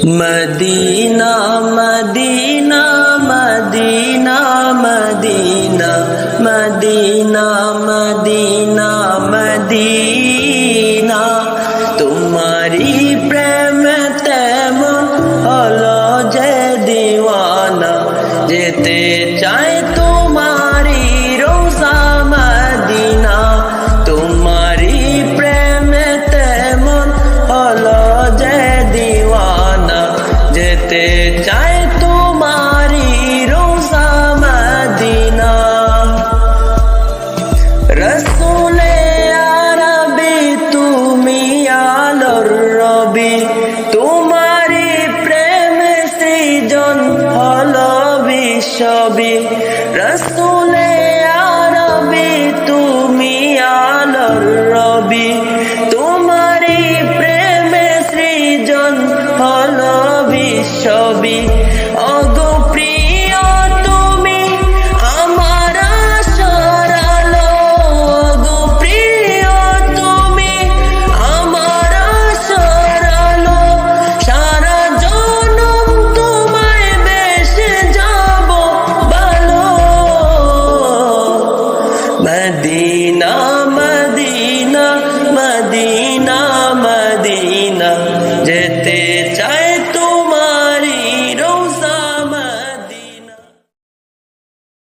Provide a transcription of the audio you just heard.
Medina Madina Madina Madina Madina Madina Madina তোমারি প্রেম তেমন হলো যে দিওয়ানা যেতে চায় তোমারি রোজা মদিনা তোমারি প্রেম তেমন হলো যে দিওয়ানা যেতে চায় তোমারি রোজা মদিনা রসুলে আরবি তুমি আলোর রবি তোমারি প্রেম সৃজন হলো বিশ্ববি রসুলে আরবি তুমি আলোর রবি তোমারি প্রেম সৃজন হলো বিশ্ববি